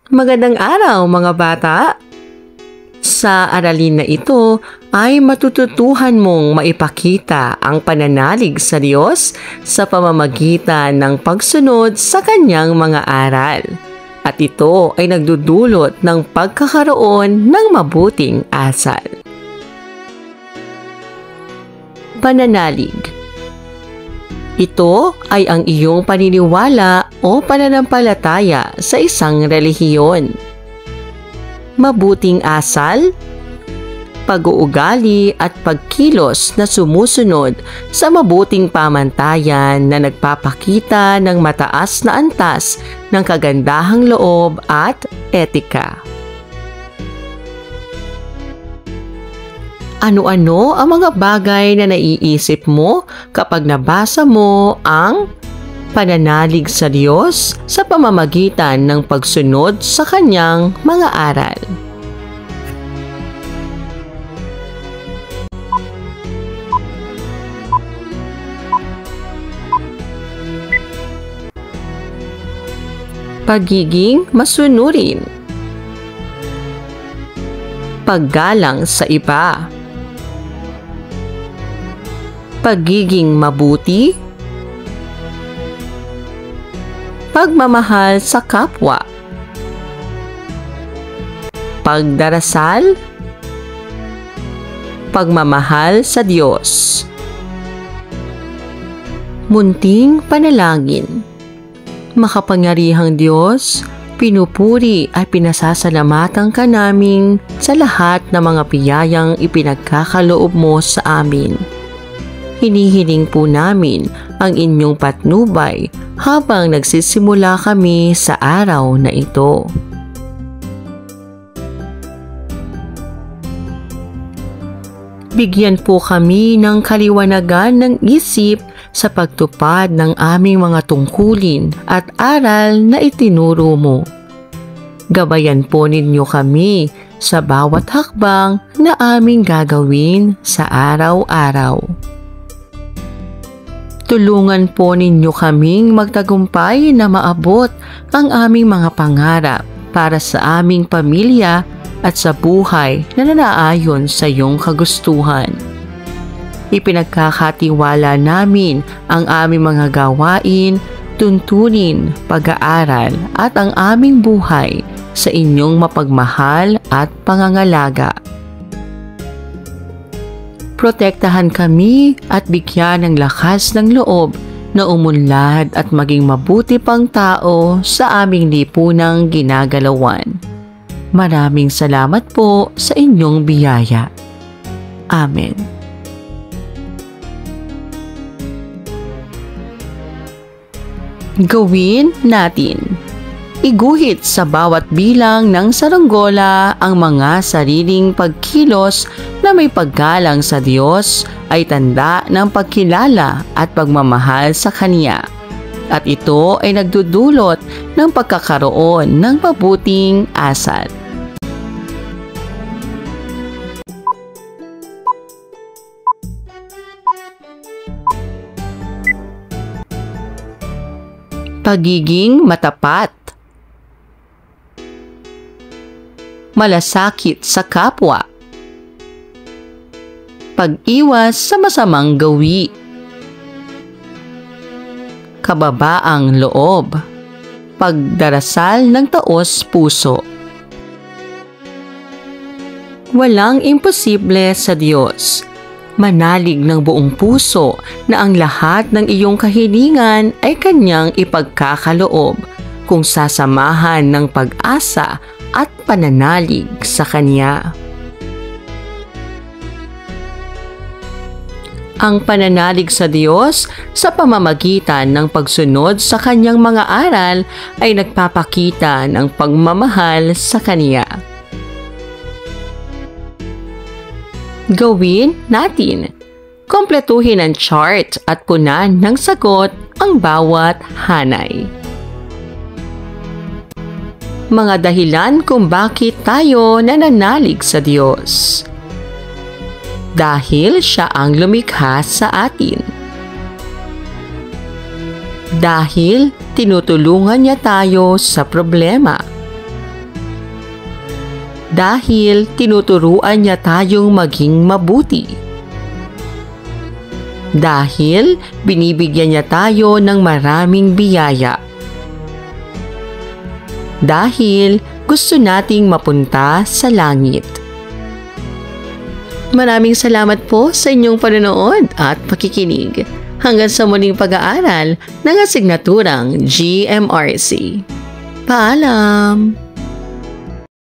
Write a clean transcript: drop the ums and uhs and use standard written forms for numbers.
Magandang araw mga bata! Sa aralin na ito ay matututuhan mong maipakita ang pananalig sa Diyos sa pamamagitan ng pagsunod sa Kanyang mga aral. At ito ay nagdudulot ng pagkakaroon ng mabuting asal. Pananalig. Ito ay ang iyong paniniwala o pananampalataya sa isang relihiyon. Mabuting asal, pag-uugali at pagkilos na sumusunod sa mabuting pamantayan na nagpapakita ng mataas na antas ng kagandahang loob at etika. Ano-ano ang mga bagay na naiisip mo kapag nabasa mo ang pananalig sa Diyos sa pamamagitan ng pagsunod sa Kanyang mga aral? Pagiging masunurin. Paggalang sa iba. Pagiging mabuti, pagmamahal sa kapwa, pagdarasal, pagmamahal sa Diyos. Munting panalangin. Makapangyarihang Diyos, pinupuri at pinasasalamatan ka namin sa lahat ng mga biyayang ipinagkakaloob mo sa amin. Hinihiling po namin ang inyong patnubay habang nagsisimula kami sa araw na ito. Bigyan po kami ng kaliwanagan ng isip sa pagtupad ng aming mga tungkulin at aral na itinuro mo. Gabayan po ninyo kami sa bawat hakbang na aming gagawin sa araw-araw. Tulungan po ninyo kaming magtagumpay na maabot ang aming mga pangarap para sa aming pamilya at sa buhay na nanaayon sa iyong kagustuhan. Ipinagkakatiwala namin ang aming mga gawain, tuntunin, pag-aaral at ang aming buhay sa inyong mapagmahal at pangangalaga. Protektahan kami at bigyan ng lakas ng loob na umunlad at maging mabuti pang tao sa aming lipunang ginagalawan. Maraming salamat po sa inyong biyaya. Amen. Gawin natin. Iguhit sa bawat bilang ng saranggola ang mga sariling pagkilos na may paggalang sa Diyos ay tanda ng pagkilala at pagmamahal sa Kanya. At ito ay nagdudulot ng pagkakaroon ng mabuting asal. Pagiging matapat. Malasakit sa kapwa. Pag-iwas sa masamang gawi. Kababaang loob. Pagdarasal ng taos puso. Walang imposible sa Diyos. Manalig ng buong puso na ang lahat ng iyong kahilingan ay Kanyang ipagkakaloob kung sasamahan ng pag-asa at pananalig sa Kanya. Ang pananalig sa Diyos sa pamamagitan ng pagsunod sa Kanyang mga aral ay nagpapakita ng pagmamahal sa Kanya. Gawin natin. Kompletuhin ang chart at punan ng sagot ang bawat hanay. Mga dahilan kung bakit tayo nananalig sa Diyos. Dahil Siya ang lumikha sa atin. Dahil tinutulungan niya tayo sa problema. dahil tinuturuan niya tayong maging mabuti. Dahil binibigyan niya tayo ng maraming biyaya. Dahil gusto nating mapunta sa langit. Maraming salamat po sa inyong panonood at pakikinig. Hanggang sa muling pag-aaral ng asignaturang GMRC. Paalam!